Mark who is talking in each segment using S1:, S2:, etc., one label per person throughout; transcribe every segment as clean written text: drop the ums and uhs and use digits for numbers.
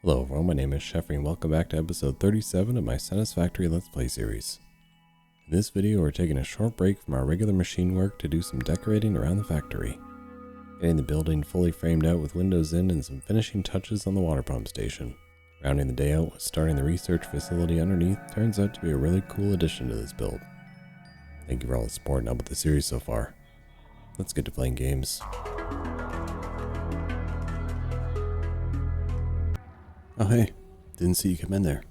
S1: Hello everyone, my name is Jeffrey and welcome back to episode 37 of my Satisfactory Let's Play series. In this video we're taking a short break from our regular machine work to do some decorating around the factory. Getting the building fully framed out with windows in and some finishing touches on the water pump station. Rounding the day out with starting the research facility underneath turns out to be a really cool addition to this build. Thank you for all the support and help with the series so far. Let's get to playing games. Oh hey, didn't see you come in there.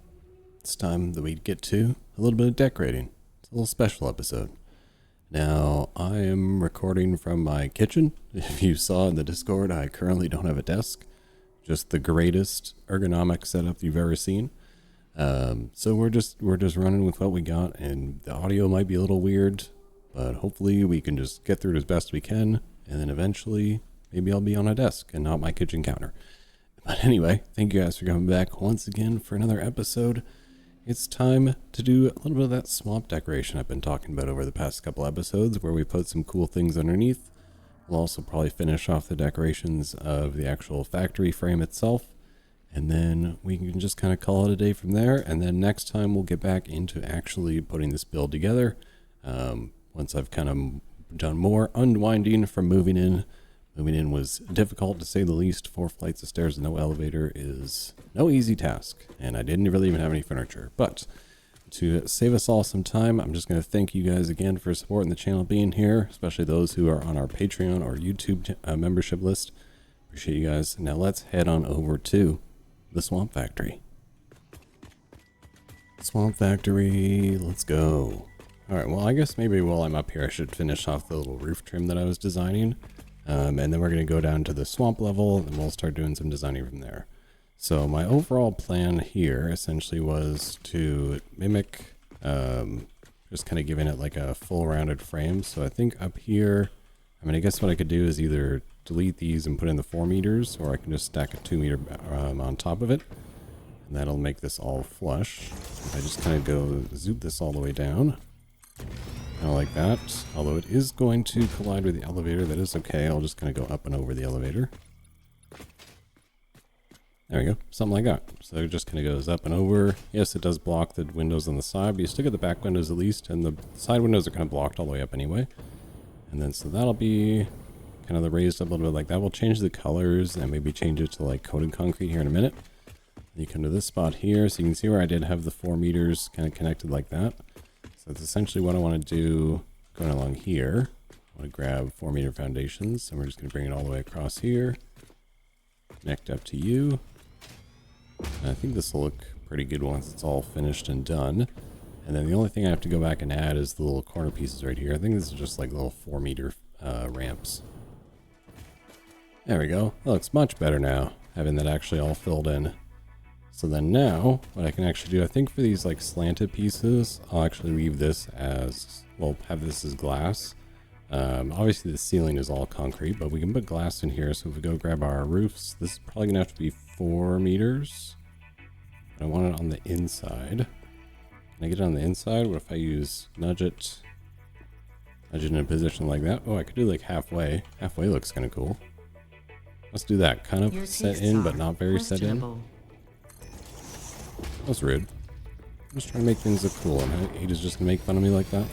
S1: It's time that we get to a little bit of decorating. It's a little special episode. Now, I am recording from my kitchen. If you saw in the Discord, I currently don't have a desk. Just the greatest ergonomic setup you've ever seen. So we're just running with what we got, and the audio might be a little weird, but hopefully we can just get through it as best we can, and then eventually maybe I'll be on a desk and not my kitchen counter. But anyway, thank you guys for coming back once again for another episode. It's time to do a little bit of that swamp decoration I've been talking about over the past couple episodes, where we put some cool things underneath. We'll also probably finish off the decorations of the actual factory frame itself, and then we can just kind of call it a day from there. And then next time we'll get back into actually putting this build together. Once I've kind of done more unwinding from moving in. Moving in was difficult to say the least. 4 flights of stairs and no elevator is no easy task, and I didn't really even have any furniture. But to save us all some time, I'm just going to thank you guys again for supporting the channel, being here, especially those who are on our Patreon or YouTube membership list. Appreciate you guys. Now let's head on over to the Swamp Factory. Swamp Factory, let's go. Alright, well I guess maybe while I'm up here I should finish off the little roof trim that I was designing. And then we're going to go down to the swamp level and we'll start doing some designing from there. So my overall plan here essentially was to mimic, just kind of giving it like a full rounded frame. So I think up here, I guess what I could do is either delete these and put in the 4 meters, or I can just stack a 2 meter on top of it. And that'll make this all flush. If I just kind of go zoop this all the way down. Kind of like that, although it is going to collide with the elevator. That is okay. I'll just kind of go up and over the elevator. There we go, something like that. So it just kind of goes up and over. Yes, it does block the windows on the side, but you still get the back windows at least, and the side windows are kind of blocked all the way up anyway. And then so that'll be kind of the raised up a little bit like that. We'll change the colors and maybe change it to like coated concrete here in a minute. And you come to this spot here, so you can see where I did have the 4 meters kind of connected like that. So that's essentially what I want to do going along here. I want to grab 4 meter foundations, and we're just going to bring it all the way across here. Connect up to you. And I think this will look pretty good once it's all finished and done. And then the only thing I have to go back and add is the little corner pieces right here. I think this is just like little 4 meter ramps. There we go. That looks much better now, having that actually all filled in. So then now, what I can actually do, I think for these like slanted pieces, I'll actually leave this as, well, have this as glass. Obviously the ceiling is all concrete, but we can put glass in here. So if we go grab our roofs, this is probably gonna have to be 4 meters. I want it on the inside. Can I get it on the inside? What if I use nudge it in a position like that? Oh, I could do like halfway. Halfway looks kind of cool. Let's do that. Kind of set in, but not very set in. That was rude. I'm just trying to make things look cool, and he is just gonna make fun of me like that.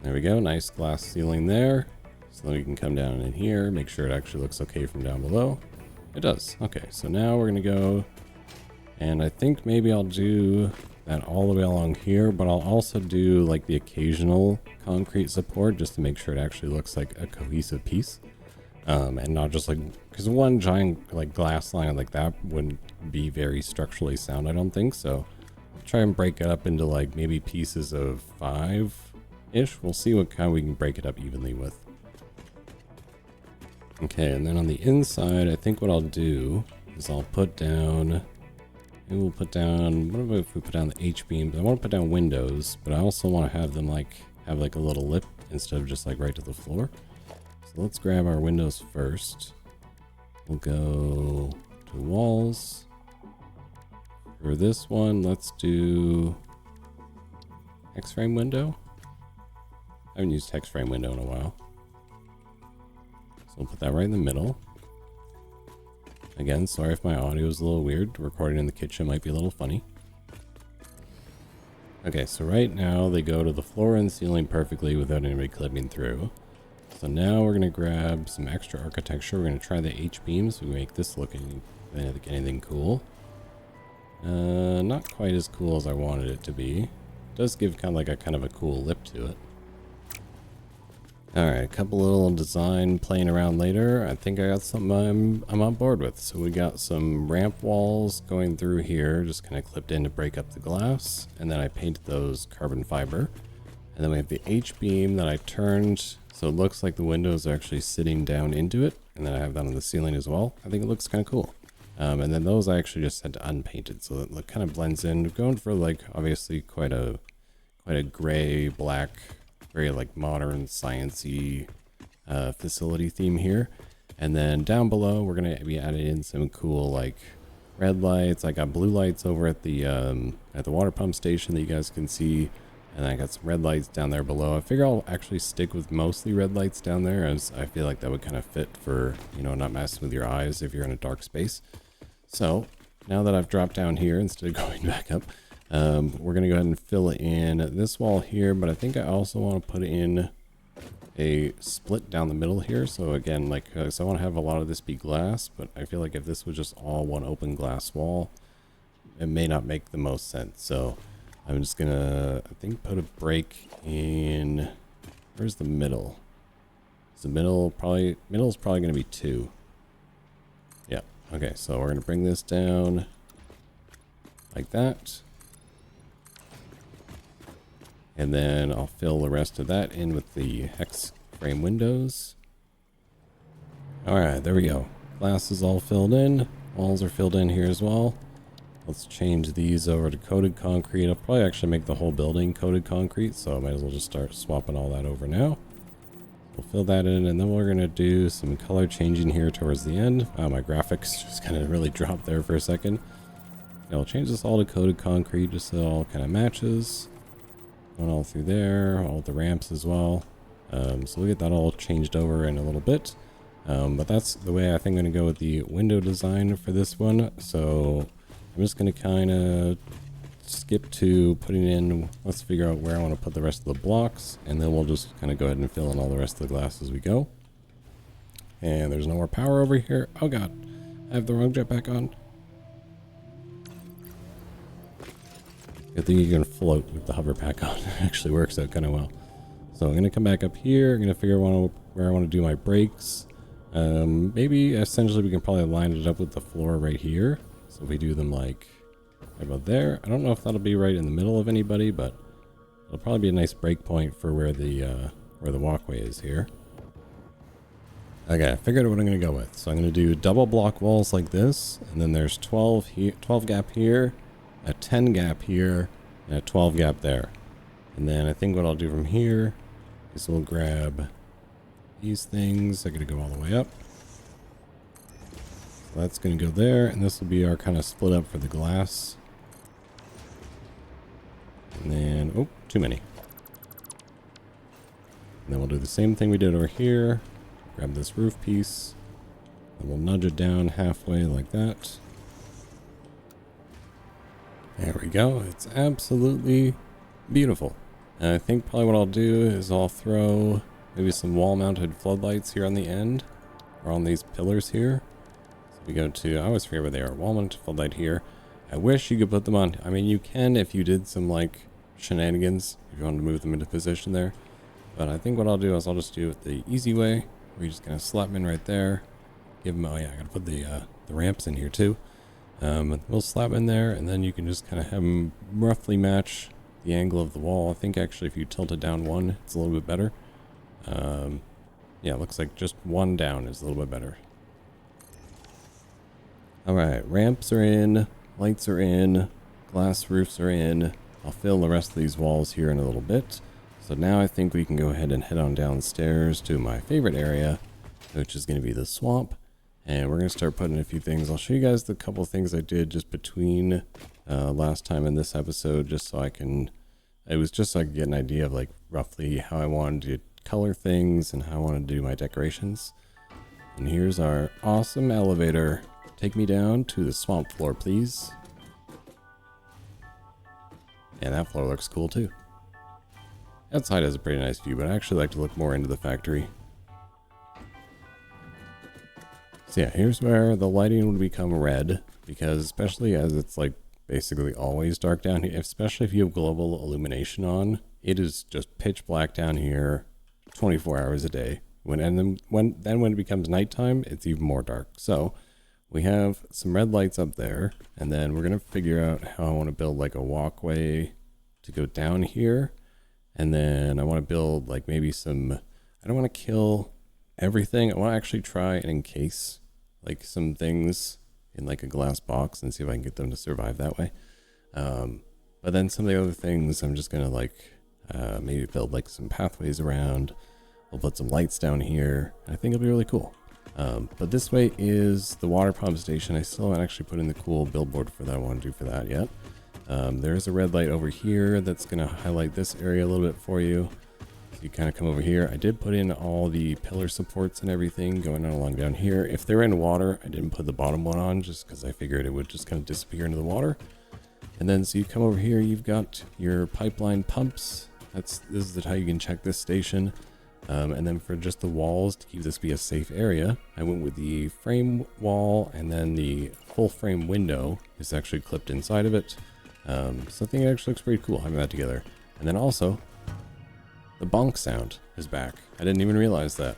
S1: There we go, nice glass ceiling there. So then we can come down in here, make sure it actually looks okay from down below. It does. Okay, so now we're gonna go, and I think maybe I'll do that all the way along here, but I'll also do like the occasional concrete support just to make sure it actually looks like a cohesive piece. And not just like, because one giant like glass line like that wouldn't be very structurally sound, I don't think. So I'll try and break it up into like maybe pieces of 5-ish. We'll see what kind we can break it up evenly with. Okay, and then on the inside, I think what I'll do is I'll put down, maybe we'll put down, what if we put down the H-beams? I want to put down windows, but I also want to have them like, have like a little lip instead of just like right to the floor. So let's grab our windows first. We'll go to walls. For this one, let's do X-frame window. I haven't used X-frame window in a while. So we'll put that right in the middle. Again, sorry if my audio is a little weird. Recording in the kitchen might be a little funny. Okay, so right now they go to the floor and ceiling perfectly without anybody clipping through. So now we're going to grab some extra architecture. We're going to try the H-beam so we make this look anything cool. Not quite as cool as I wanted it to be. It does give kind of a cool lip to it. Alright, a couple little design playing around later. I think I got something I'm on board with. So we got some ramp walls going through here, just kind of clipped in to break up the glass. And then I painted those carbon fiber. And then we have the H-beam that I turned so it looks like the windows are actually sitting down into it. And then I have that on the ceiling as well. I think it looks kind of cool. And then those I actually just had to unpainted, so it kind of blends in. We're going for like obviously quite a gray, black, very like modern, sciencey facility theme here. And then down below we're gonna be adding in some cool like red lights. I got blue lights over at the water pump station that you guys can see, and I got some red lights down there below. I figure I'll actually stick with mostly red lights down there, as I feel like that would kind of fit for, you know, not messing with your eyes if you're in a dark space. So now that I've dropped down here instead of going back up, we're going to go ahead and fill in this wall here, but I think I also want to put in a split down the middle here. So again, like, so I want to have a lot of this be glass, but I feel like if this was just all one open glass wall, it may not make the most sense. So I'm just going to, I think, put a break in, where's the middle? Is the middle's probably going to be 2. Yeah. Okay, so we're going to bring this down like that. And then I'll fill the rest of that in with the hex frame windows. Alright, there we go. Glass is all filled in. Walls are filled in here as well. Let's change these over to coated concrete. I'll probably actually make the whole building coated concrete, so I might as well just start swapping all that over now. We'll fill that in, and then we're going to do some color changing here towards the end. Wow, my graphics just kind of really dropped there for a second. Yeah, I'll change this all to coated concrete just so it all kind of matches. Going all through there, all the ramps as well. So we'll get that all changed over in a little bit. But that's the way I think I'm going to go with the window design for this one. So I'm just going to kind of skip to putting in, let's figure out where I want to put the rest of the blocks, and then we'll just kind of go ahead and fill in all the rest of the glass as we go. And there's no more power over here. Oh god, I have the wrong jetpack on. I think you can float with the hover pack on. It actually works out kind of well. So I'm going to come back up here. I'm going to figure out where I want to do my brakes. Maybe essentially we can probably line it up with the floor right here. So if we do them like right about there. I don't know if that'll be right in the middle of anybody, but it'll probably be a nice break point for where the walkway is here. Okay, I figured out what I'm going to go with. So I'm going to do double block walls like this, and then there's 12 gap here, a 10 gap here, and a 12 gap there. And then I think what I'll do from here is we'll grab these things. I'm going to go all the way up. So that's going to go there, and this will be our kind of split up for the glass. And then, oh, too many. And then we'll do the same thing we did over here. Grab this roof piece, and we'll nudge it down halfway like that. There we go. It's absolutely beautiful. And I think probably what I'll do is I'll throw maybe some wall-mounted floodlights here on the end, or on these pillars here. So we go to, I always forget where they are, wall-mounted floodlight here. I wish you could put them on. I mean, you can if you did some like shenanigans, if you wanted to move them into position there. But I think what I'll do is I'll just do it the easy way. We're just gonna slap them in right there. Give them, oh yeah, I gotta put the ramps in here too. We'll slap them in there, and then you can just kind of have them roughly match the angle of the wall. I think actually if you tilt it down one, it's a little bit better. Yeah, it looks like just one down is a little bit better. Alright, ramps are in, lights are in, glass roofs are in. I'll fill the rest of these walls here in a little bit. So now I think we can go ahead and head on downstairs to my favorite area, which is going to be the swamp. And we're going to start putting a few things. I'll show you guys the couple things I did just between last time and this episode, just so I can, it was just so I could get an idea of like roughly how I wanted to color things and how I wanted to do my decorations. And here's our awesome elevator. take me down to the swamp floor, please. And that floor looks cool too. Outside has a pretty nice view, but I actually like to look more into the factory. So yeah, here's where the lighting would become red, because especially as it's like basically always dark down here, especially if you have global illumination on, it is just pitch black down here 24 hours a day. Then when it becomes nighttime, it's even more dark. So we have some red lights up there, and then we're gonna figure out how I want to build like a walkway to go down here. And then I want to build like maybe some, I don't want to kill everything. I want to actually try and encase like some things in like a glass box and see if I can get them to survive that way. But then some of the other things I'm just going to like maybe build like some pathways around. We'll put some lights down here. I think it'll be really cool. But this way is the water pump station. I still haven't actually put in the cool billboard for that I want to do for that yet. There's a red light over here that's going to highlight this area a little bit for you. So you kind of come over here. I did put in all the pillar supports and everything going on along down here. If they're in water, I didn't put the bottom one on just because I figured it would just kind of disappear into the water. And then so you come over here, you've got your pipeline pumps. This is how you can check this station. And then for just the walls, to keep this be a safe area, I went with the frame wall, and then the full frame window is actually clipped inside of it. So I think it actually looks pretty cool having that together. And then also, the bonk sound is back. I didn't even realize that.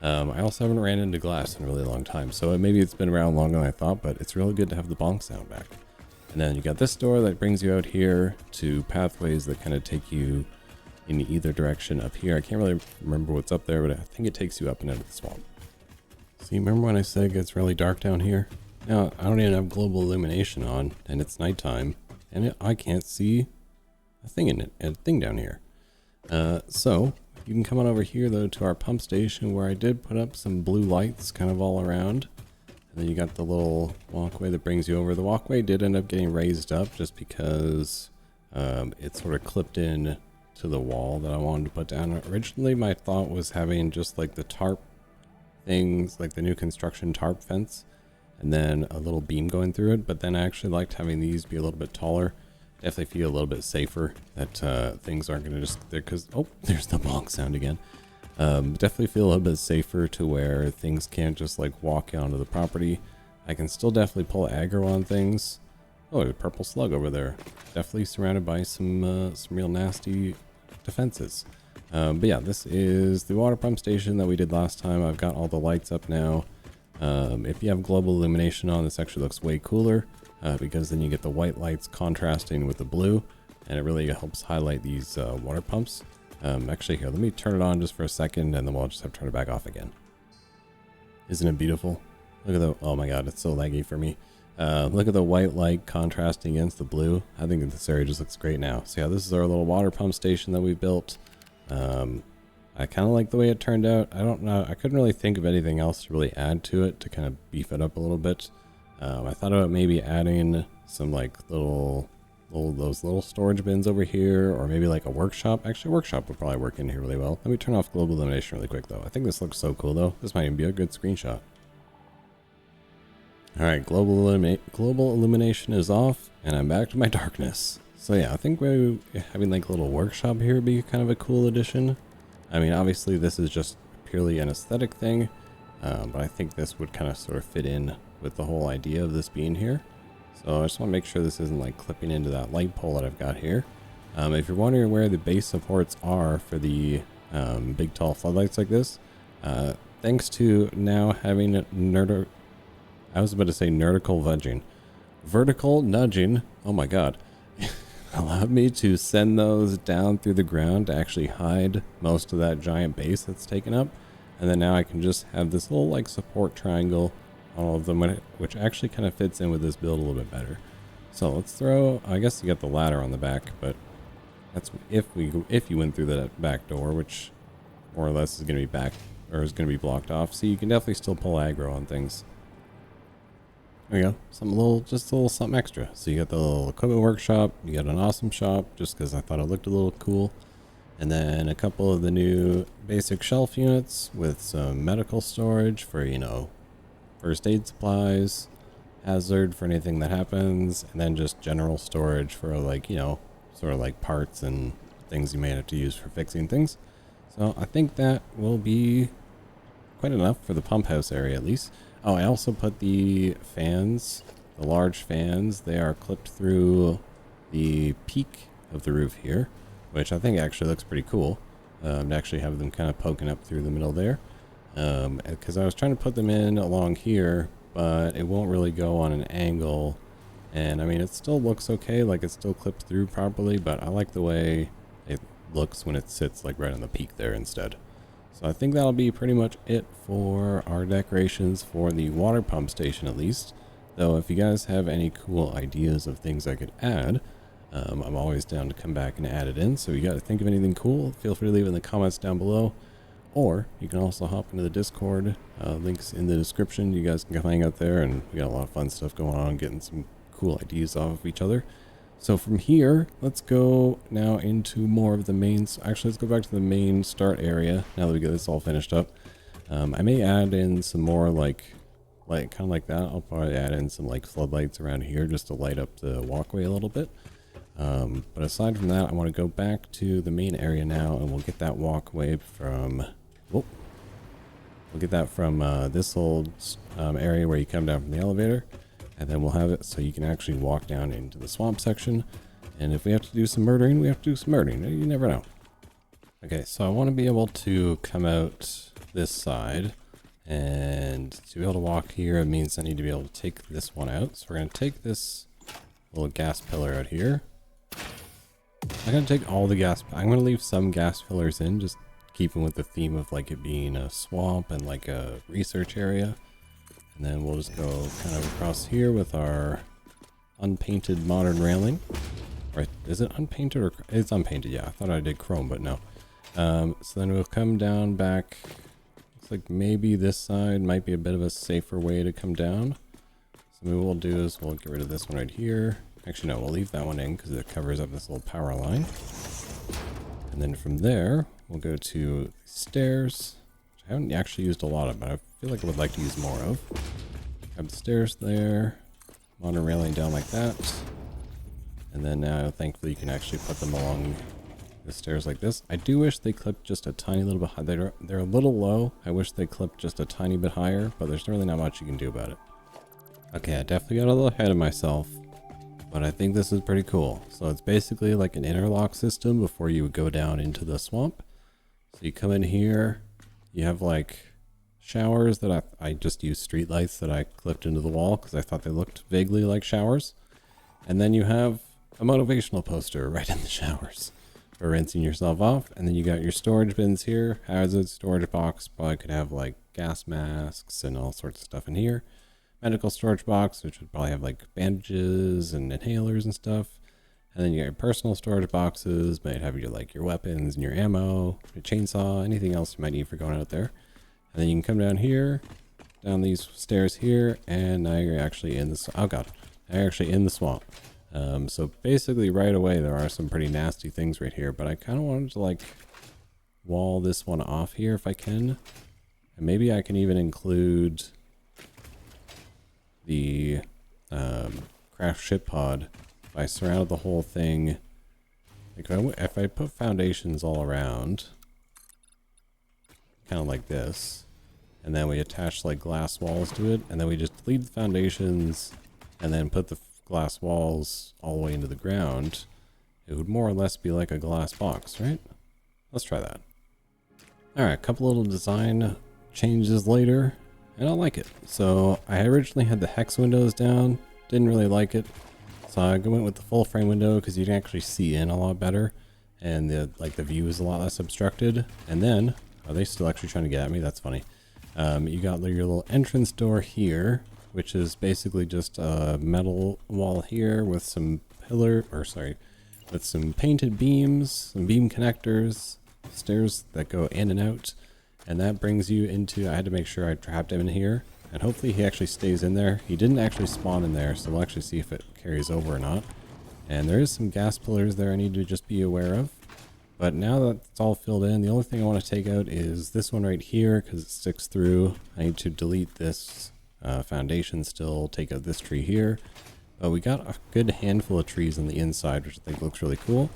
S1: I also haven't ran into glass in a really long time, so maybe it's been around longer than I thought, but it's really good to have the bonk sound back. And then you got this door that brings you out here to pathways that kind of take you in either direction up here. I can't really remember what's up there, but I think it takes you up and out of the swamp. So you remember when I said it gets really dark down here? Now, I don't even have global illumination on, and it's nighttime. And I can't see a thing down here. So you can come on over here though to our pump station, where I did put up some blue lights kind of all around. And then you got the little walkway that brings you over. The walkway did end up getting raised up just because it sort of clipped in to the wall that I wanted to put down. Originally my thought was having just like the tarp things, like the new construction tarp fence, and then a little beam going through it. But then I actually liked having these be a little bit taller. Definitely feel a little bit safer that things aren't going to just there, because oh, there's the bonk sound again. Definitely feel a little bit safer to where things can't just like walk onto the property. I can still definitely pull aggro on things. Oh, a purple slug over there. Definitely surrounded by some real nasty defenses. But yeah, this is the water pump station that we did last time. I've got all the lights up now. If you have global illumination on, this actually looks way cooler because then you get the white lights contrasting with the blue, and it really helps highlight these water pumps. Actually, here, let me turn it on just for a second, and then we'll just have to turn it back off again. Isn't it beautiful? Look at the, oh my god, it's so laggy for me. Look at the white light contrasting against the blue. I think this area just looks great now. So yeah, this is our little water pump station that we built. I kind of like the way it turned out. I don't know, I couldn't really think of anything else to really add to it to kind of beef it up a little bit. I thought about maybe adding some like those little storage bins over here, or maybe like a workshop. Actually, a workshop would probably work in here really well. Let me turn off global illumination really quick though. I think this looks so cool though. This might even be a good screenshot. Alright, global illumination is off, and I'm back to my darkness. So yeah, I think maybe having like a little workshop here would be kind of a cool addition. I mean, obviously this is just purely an aesthetic thing, but I think this would kind of sort of fit in with the whole idea of this being here. So I just want to make sure this isn't like clipping into that light pole that I've got here. If you're wondering where the base supports are for the big tall floodlights like this, thanks to now having vertical nudging, oh my god, allowed me to send those down through the ground to actually hide most of that giant base that's taken up. And then now I can just have this little like support triangle on all of them, which actually kind of fits in with this build a little bit better. So let's throw, I guess you got the ladder on the back, but that's if you went through that back door, which more or less is going to be back, or is going to be blocked off. So you can definitely still pull aggro on things. There we go, just a little something extra. So you got the little equipment workshop, you got an awesome shop, just because I thought it looked a little cool. And then a couple of the new basic shelf units with some medical storage for, you know, first aid supplies. hazard for anything that happens, and then just general storage for like, you know, sort of like parts and things you may have to use for fixing things. So I think that will be quite enough for the pump house area at least. Oh, I also put the fans, the large fans, they are clipped through the peak of the roof here, which I think actually looks pretty cool. To actually have them kind of poking up through the middle there. Because I was trying to put them in along here, but it won't really go on an angle. And I mean, it still looks okay, like it's still clipped through properly, but I like the way it looks when it sits like right on the peak there instead. So I think that'll be pretty much it for our decorations for the water pump station at least. Though if you guys have any cool ideas of things I could add, I'm always down to come back and add it in. So if you got to think of anything cool, feel free to leave it in the comments down below. Or you can also hop into the Discord, links in the description. You guys can come hang out there, and we got a lot of fun stuff going on, getting some cool ideas off of each other. So from here, let's go now into more of the main, actually let's go back to the main start area now that we get this all finished up. I may add in some more like kind of like that. I'll probably add in some like floodlights around here just to light up the walkway a little bit. But aside from that, I want to go back to the main area now, and we'll get that walkway from, we'll get that from this old area where you come down from the elevator, and then we'll have it so you can actually walk down into the swamp section. And if we have to do some murdering, we have to do some murdering. You never know. Okay, so I want to be able to come out this side, and to be able to walk here, it means I need to be able to take this one out. So we're going to take this little gas pillar out here. I'm going to take all the gas. I'm going to leave some gas pillars in, just keeping with the theme of like it being a swamp and like a research area. And then we'll just go kind of across here with our unpainted modern railing. Right, is it unpainted or it's unpainted? Yeah, I thought I did chrome, but no. So then we'll come down back. Looks like maybe this side might be a bit of a safer way to come down. So maybe what we'll do is we'll get rid of this one right here. Actually, no, we'll leave that one in because it covers up this little power line. And then from there, we'll go to stairs, which I haven't actually used a lot of, but I feel like I would like to use more of. Have the stairs there, modern railing down like that. And then now, thankfully, you can actually put them along the stairs like this. I do wish they clipped just a tiny little bit higher. They're a little low. I wish they clipped just a tiny bit higher, but there's really not much you can do about it. Okay, I definitely got a little ahead of myself, but I think this is pretty cool. So it's basically like an interlock system before you would go down into the swamp. So you come in here, you have like showers that I just used street lights that I clipped into the wall because I thought they looked vaguely like showers. And then you have a motivational poster right in the showers for rinsing yourself off. And then you got your storage bins here, hazard storage box, probably could have like gas masks and all sorts of stuff in here. Medical storage box, which would probably have like bandages and inhalers and stuff. And then you got your personal storage boxes, might have your like your weapons and your ammo, your chainsaw, anything else you might need for going out there. And then you can come down here, down these stairs here, and now you're actually in the, oh god, now you're actually in the swamp. So basically right away there are some pretty nasty things right here, but I kind of wanted to like wall this one off here if I can. And maybe I can even include the craft ship pod. If I surrounded the whole thing, like if I put foundations all around, kind of like this, and then we attach like glass walls to it, and then we just leave the foundations and then put the glass walls all the way into the ground, it would more or less be like a glass box, right? Let's try that. Alright, a couple little design changes later, and I like it. So I originally had the hex windows down, didn't really like it. So I went with the full frame window because you can actually see in a lot better, and the view is a lot less obstructed. And then, are they still actually trying to get at me? That's funny. You got your little entrance door here, which is basically just a metal wall here with some with some painted beams, some beam connectors, stairs that go in and out. And that brings you into, I had to make sure I trapped him in here, and hopefully he actually stays in there. He didn't actually spawn in there, so we'll actually see if it carries over or not. And there is some gas pillars there I need to just be aware of. But now that it's all filled in, the only thing I want to take out is this one right here because it sticks through. I need to delete this foundation still, take out this tree here. But we got a good handful of trees on the inside, which I think looks really cool.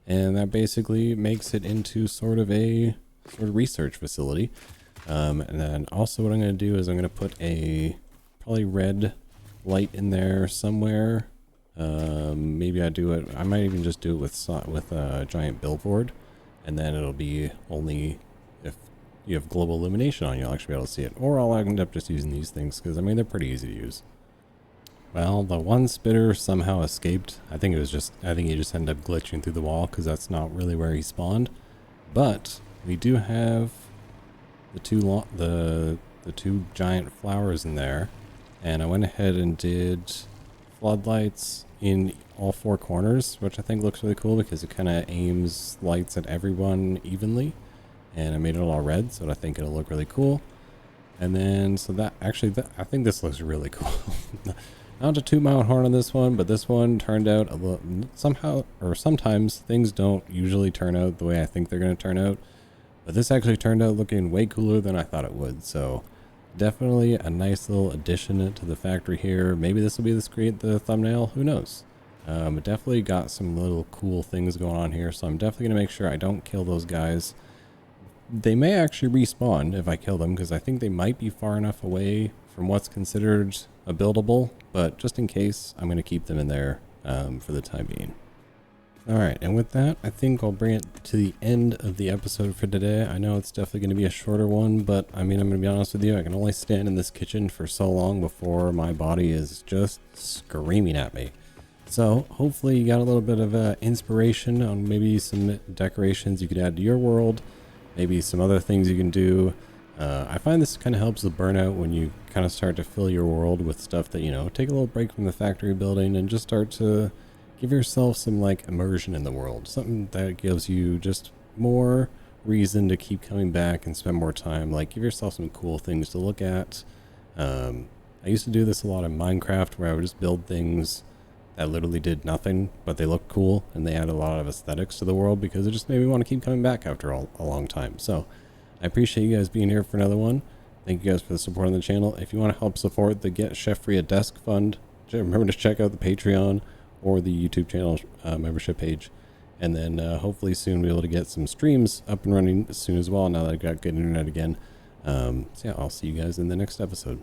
S1: And that basically makes it into sort of research facility. And then also what I'm going to do is I'm going to put a probably red light in there somewhere. Maybe I might even just do it with a giant billboard, and then it'll be only if you have global illumination on, you'll actually be able to see it. Or I'll end up just using these things because I mean they're pretty easy to use. Well, the one spitter somehow escaped. I think he just ended up glitching through the wall because that's not really where he spawned. But we do have the two giant flowers in there, and I went ahead and did floodlights in all four corners, which I think looks really cool because it kind of aims lights at everyone evenly. And I made it all red, so I think it'll look really cool. And then, so that actually, I think this looks really cool. Not to toot my own horn on this one, but this one turned out a little, somehow, or sometimes things don't usually turn out the way I think they're going to turn out. But this actually turned out looking way cooler than I thought it would. So definitely a nice little addition to the factory here. Maybe this will be the thumbnail, who knows? It definitely got some little cool things going on here. So I'm definitely going to make sure I don't kill those guys. They may actually respawn if I kill them, because I think they might be far enough away from what's considered a buildable, but just in case, I'm going to keep them in there for the time being. Alright, and with that, I think I'll bring it to the end of the episode for today. I know it's definitely going to be a shorter one, but I mean, I'm going to be honest with you, I can only stand in this kitchen for so long before my body is just screaming at me. So hopefully you got a little bit of inspiration on maybe some decorations you could add to your world, maybe some other things you can do. I find this kind of helps with burnout when you kind of start to fill your world with stuff that, you know, take a little break from the factory building and just start to give yourself some like immersion in the world. Something that gives you just more reason to keep coming back and spend more time. Like give yourself some cool things to look at. I used to do this a lot in Minecraft where I would just build things that literally did nothing, but they looked cool and they added a lot of aesthetics to the world because it just made me want to keep coming back after a long time. So I appreciate you guys being here for another one. Thank you guys for the support on the channel. If you want to help support the Get Chef Free a Desk Fund, remember to check out the Patreon or the YouTube channel membership page. And then hopefully soon we'll be able to get some streams up and running soon as well, now that I've got good internet again. So yeah, I'll see you guys in the next episode.